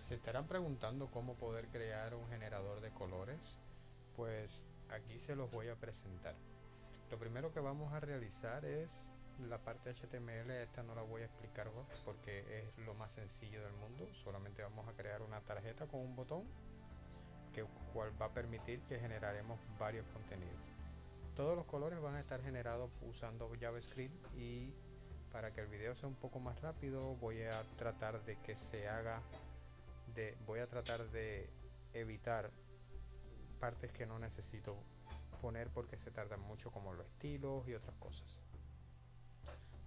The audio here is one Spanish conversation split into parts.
Se estarán preguntando cómo poder crear un generador de colores. Pues aquí se los voy a presentar. Lo primero que vamos a realizar es la parte HTML. Esta no la voy a explicar porque es lo más sencillo del mundo. Solamente vamos a crear una tarjeta con un botón cual va a permitir que generaremos varios contenidos. Todos los colores van a estar generados usando JavaScript, y para que el video sea un poco más rápido voy a tratar de que se haga voy a tratar de evitar partes que no necesito poner porque se tardan mucho, como los estilos y otras cosas.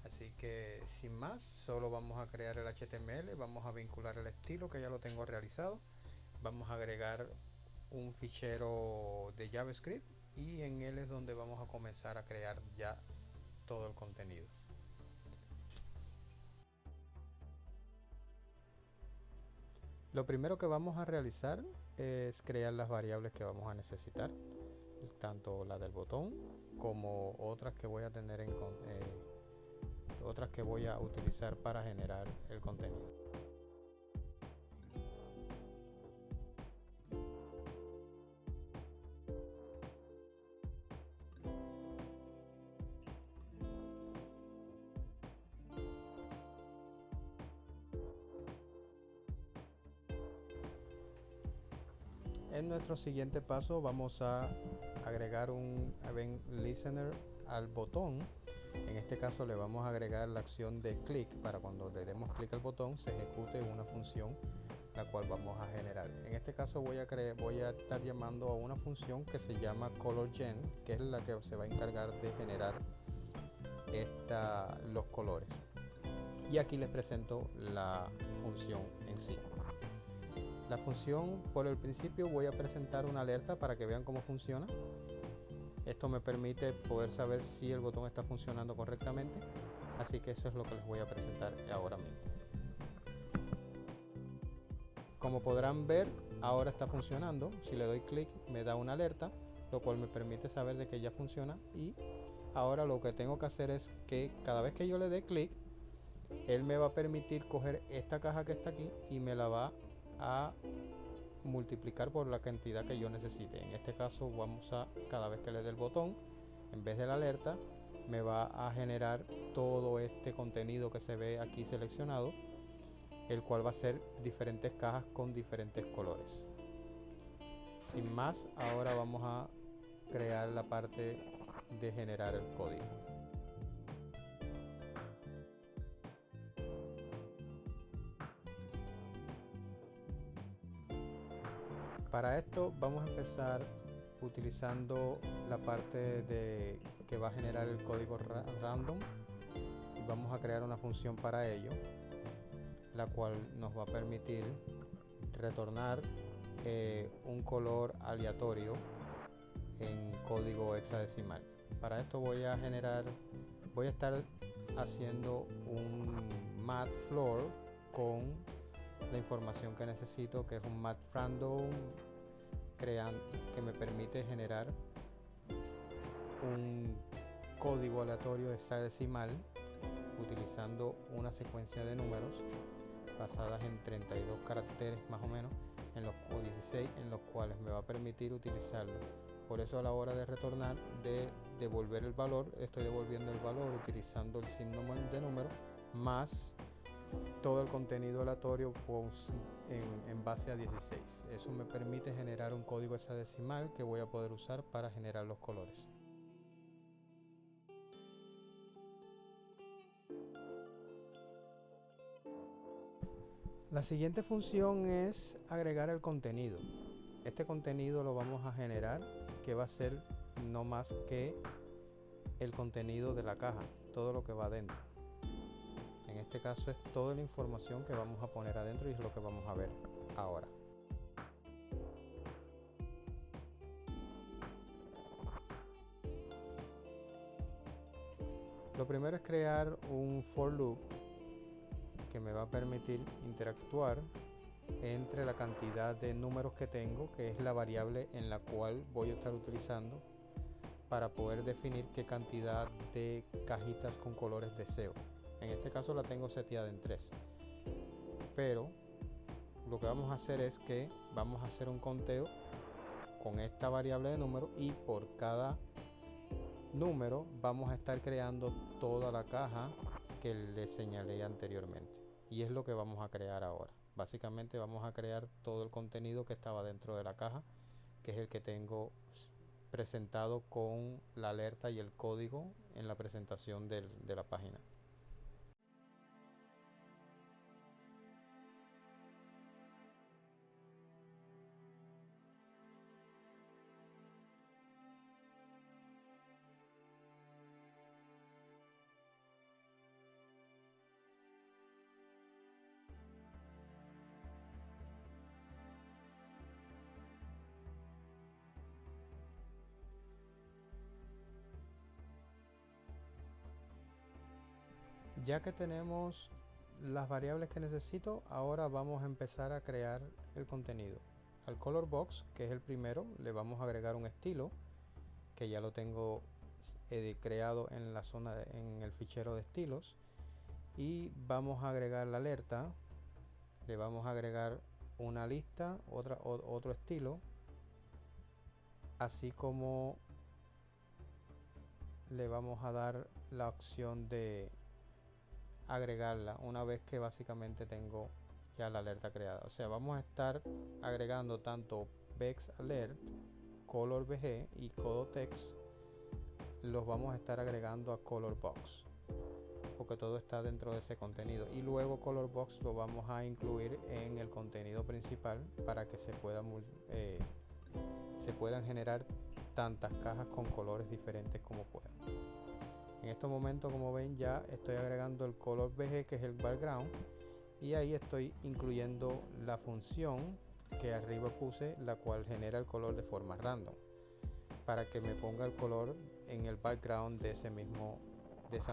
Así que sin más, solo vamos a crear el HTML, vamos a vincular el estilo que ya lo tengo realizado, vamos a agregar un fichero de JavaScript y en él es donde vamos a comenzar a crear ya todo el contenido. Lo primero que vamos a realizar es crear las variables que vamos a necesitar, tanto la del botón como otras que voy a tener otras que voy a utilizar para generar el contenido. En nuestro siguiente paso vamos a agregar un event listener al botón. En este caso le vamos a agregar la acción de clic para cuando le demos clic al botón se ejecute una función la cual vamos a generar. En este caso voy a estar llamando a una función que se llama colorgen, que es la que se va a encargar de generar los colores. Y aquí les presento la función en sí. La función, por el principio voy a presentar una alerta para que vean cómo funciona. Esto me permite poder saber si el botón está funcionando correctamente, así que eso es lo que les voy a presentar ahora mismo. Como podrán ver, ahora está funcionando. Si le doy clic me da una alerta, lo cual me permite saber de que ya funciona, y ahora lo que tengo que hacer es que cada vez que yo le dé clic, él me va a permitir coger esta caja que está aquí y me la va a multiplicar por la cantidad que yo necesite. En este caso cada vez que le dé el botón, en vez de la alerta, me va a generar todo este contenido que se ve aquí seleccionado, el cual va a ser diferentes cajas con diferentes colores. Sin más, ahora vamos a crear la parte de generar el código. Para esto vamos a empezar utilizando la parte que va a generar el código random, y vamos a crear una función para ello, la cual nos va a permitir retornar un color aleatorio en código hexadecimal. Para esto voy a estar haciendo un matfloor con la información que necesito, que es un matrandom que me permite generar un código aleatorio hexadecimal utilizando una secuencia de números basadas en 32 caracteres más o menos, o 16, en los cuales me va a permitir utilizarlo. Por eso a la hora de retornar, de devolver el valor, estoy devolviendo el valor utilizando el signo de número más todo el contenido aleatorio en base a 16. Eso me permite generar un código hexadecimal que voy a poder usar para generar los colores. La siguiente función es agregar el contenido. Este contenido lo vamos a generar, que va a ser no más que el contenido de la caja, todo lo que va adentro. En este caso es toda la información que vamos a poner adentro y es lo que vamos a ver ahora. Lo primero es crear un for loop que me va a permitir interactuar entre la cantidad de números que tengo, que es la variable en la cual voy a estar utilizando para poder definir qué cantidad de cajitas con colores deseo. En este caso la tengo seteada en 3, pero lo que vamos a hacer es que vamos a hacer un conteo con esta variable de número, y por cada número vamos a estar creando toda la caja que les señalé anteriormente, y es lo que vamos a crear ahora. Básicamente vamos a crear todo el contenido que estaba dentro de la caja, que es el que tengo presentado con la alerta y el código en la presentación de la página. Ya que tenemos las variables que necesito, ahora vamos a empezar a crear el contenido. Al color box, que es el primero, le vamos a agregar un estilo que ya lo tengo creado en la zona en el fichero de estilos, y vamos a agregar la alerta. Le vamos a agregar una lista, otro estilo, así como le vamos a dar la opción de agregarla una vez que básicamente tengo ya la alerta creada. O sea, vamos a estar agregando tanto Vex Alert, Color VG y Codo Text, los vamos a estar agregando a Color Box, porque todo está dentro de ese contenido, y luego Color Box lo vamos a incluir en el contenido principal para que se puedan generar tantas cajas con colores diferentes como puedan. En estos momentos, como ven, ya estoy agregando el color VG, que es el background, y ahí estoy incluyendo la función que arriba puse, la cual genera el color de forma random, para que me ponga el color en el background de esa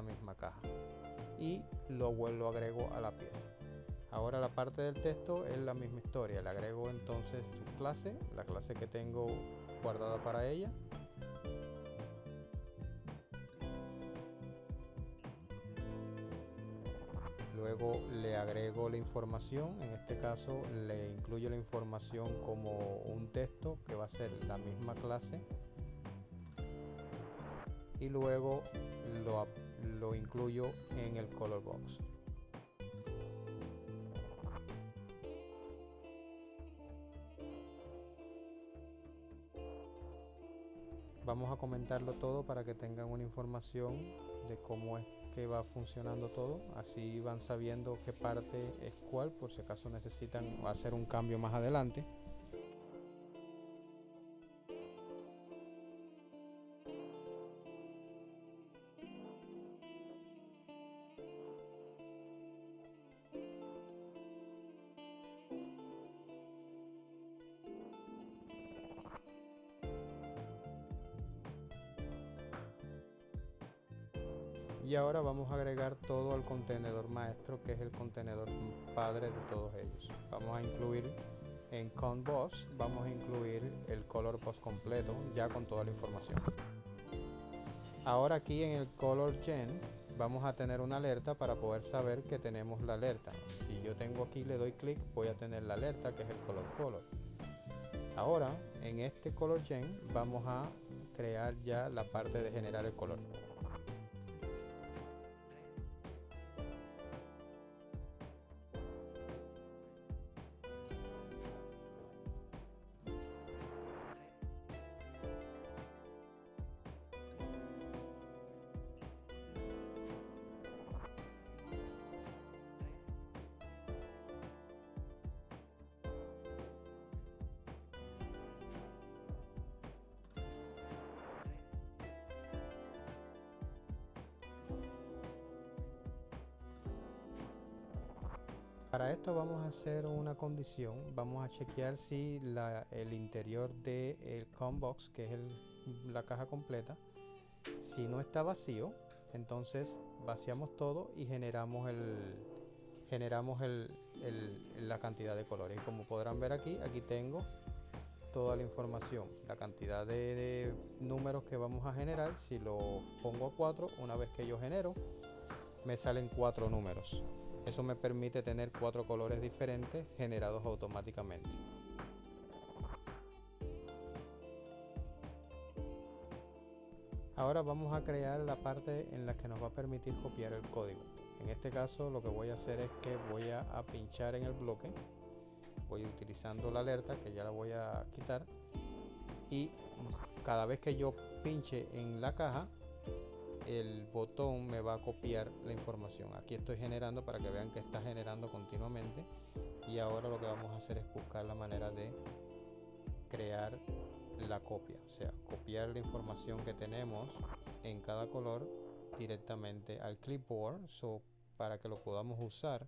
misma caja, y lo agrego a la pieza. Ahora la parte del texto es la misma historia. Le agrego entonces su clase, la clase que tengo guardada para ella. Luego le agrego la información. En este caso le incluyo la información como un texto que va a ser la misma clase, y luego lo incluyo en el color box. Vamos a comentarlo todo para que tengan una información de cómo es que va funcionando todo. Así van sabiendo qué parte es cuál, por si acaso necesitan hacer un cambio más adelante. Y ahora vamos a agregar todo al contenedor maestro, que es el contenedor padre de todos ellos. Vamos a incluir en ConBoss, vamos a incluir el color box completo ya con toda la información. Ahora aquí en el color gen vamos a tener una alerta para poder saber que tenemos la alerta. Si yo tengo aquí, le doy clic, voy a tener la alerta, que es el color. Ahora en este color gen vamos a crear ya la parte de generar el color. Para esto vamos a hacer una condición. Vamos a chequear si el interior del ConBox, que es la caja completa, si no está vacío, entonces vaciamos todo y generamos la cantidad de colores. Y como podrán ver aquí tengo toda la información, la cantidad de números que vamos a generar. Si lo pongo a 4, una vez que yo genero, me salen 4 números. Eso me permite tener 4 colores diferentes generados automáticamente. Ahora vamos a crear la parte en la que nos va a permitir copiar el código. En este caso lo que voy a hacer es que voy a pinchar en el bloque. Voy utilizando la alerta, que ya la voy a quitar, y cada vez que yo pinche en la caja, el botón me va a copiar la información. Aquí estoy generando para que vean que está generando continuamente, y ahora lo que vamos a hacer es buscar la manera de crear la copia, o sea, copiar la información que tenemos en cada color directamente al clipboard, para que lo podamos usar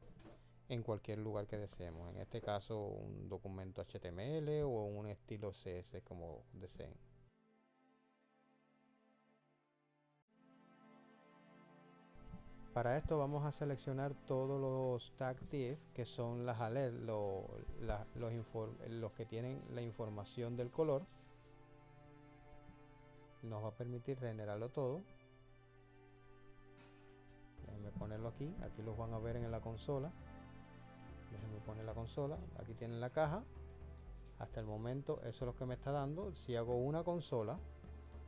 en cualquier lugar que deseemos, en este caso un documento HTML o un estilo CSS, como deseen. Para esto vamos a seleccionar todos los tag div, que son las alertas, los que tienen la información del color. Nos va a permitir generarlo todo. Déjenme ponerlo aquí, aquí los van a ver en la consola. Déjenme poner la consola, aquí tienen la caja. Hasta el momento eso es lo que me está dando. Si hago una consola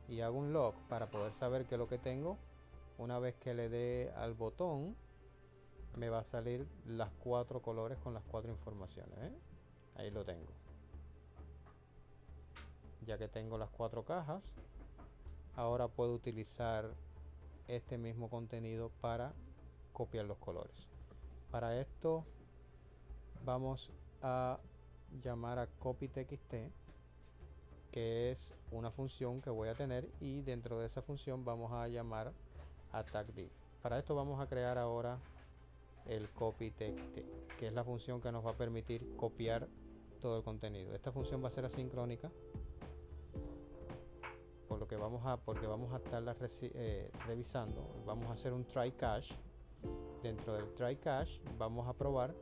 y hago un log para poder saber qué es lo que tengo, una vez que le dé al botón me va a salir las 4 colores con las 4 informaciones, ¿eh? Ahí lo tengo. Ya que tengo las 4 cajas, ahora puedo utilizar este mismo contenido para copiar los colores. Para esto vamos a llamar a copy.txt, que es una función que voy a tener, y dentro de esa función vamos a llamar a tag div. Para esto vamos a crear ahora el copy.txt, que es la función que nos va a permitir copiar todo el contenido. Esta función va a ser asincrónica, porque vamos a estarla revisando. Vamos a hacer un try catch. Dentro del try catch vamos a probar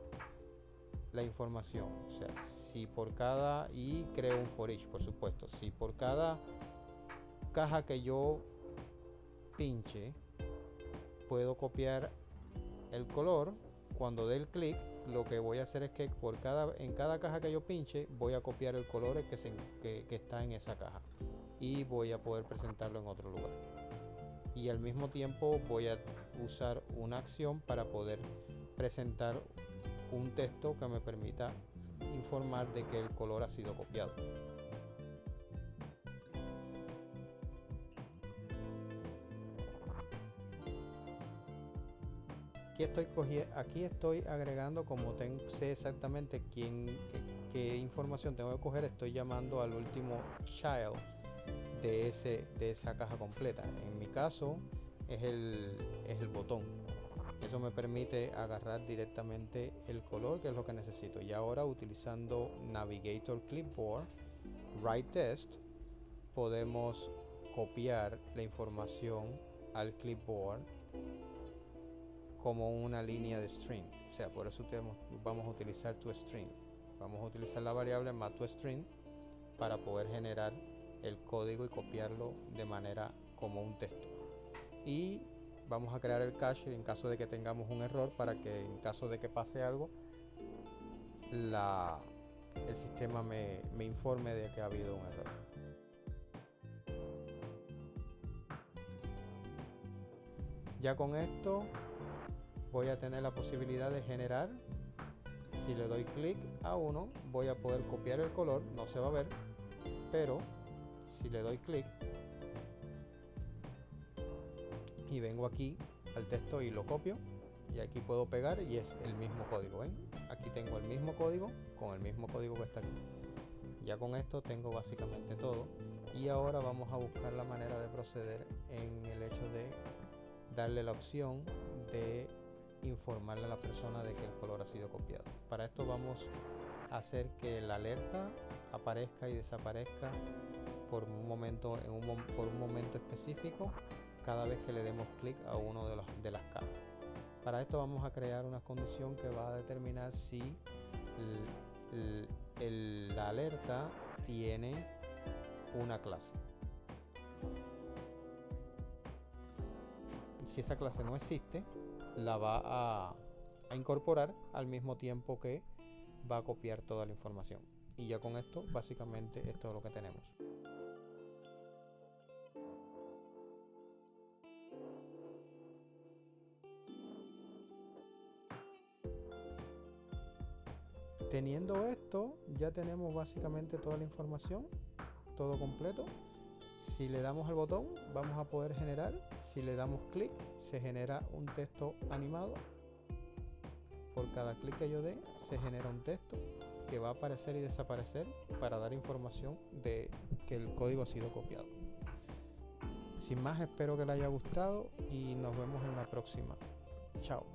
la información, o sea, si por cada, y creo un for each, por supuesto, si por cada caja que yo pinche puedo copiar el color, cuando dé el clic, lo que voy a hacer es que en cada caja que yo pinche voy a copiar el color que está en esa caja, y voy a poder presentarlo en otro lugar. Y al mismo tiempo voy a usar una acción para poder presentar un texto que me permita informar de que el color ha sido copiado. Aquí estoy agregando, como sé exactamente qué información tengo que coger, estoy llamando al último child de esa caja completa. En mi caso es el botón. Eso me permite agarrar directamente el color, que es lo que necesito. Y ahora, utilizando Navigator Clipboard Write Test, podemos copiar la información al clipboard como una línea de string. O sea, por eso vamos a utilizar toString. Vamos a utilizar la variable toString para poder generar el código y copiarlo de manera como un texto. Y vamos a crear el cache en caso de que tengamos un error, para que en caso de que pase algo, el sistema me informe de que ha habido un error. Ya con esto voy a tener la posibilidad de generar. Si le doy clic a uno, voy a poder copiar el color, no se va a ver, pero si le doy clic y vengo aquí al texto y lo copio, y aquí puedo pegar y es el mismo código. ¿ven? Aquí tengo el mismo código con el mismo código que está aquí. Ya con esto tengo básicamente todo, y ahora vamos a buscar la manera de proceder en el hecho de darle la opción de informarle a la persona de que el color ha sido copiado. Para esto vamos a hacer que la alerta aparezca y desaparezca por un momento específico cada vez que le demos clic a uno de las cajas. Para esto vamos a crear una condición que va a determinar si la alerta tiene una clase. Si esa clase no existe, la va a incorporar al mismo tiempo que va a copiar toda la información. Y ya con esto básicamente es todo lo que tenemos. Teniendo esto, ya tenemos básicamente toda la información, todo completo. Si le damos al botón, vamos a poder generar. Si le damos clic, se genera un texto animado. Por cada clic que yo dé, se genera un texto que va a aparecer y desaparecer para dar información de que el código ha sido copiado. Sin más, espero que les haya gustado y nos vemos en la próxima. Chao.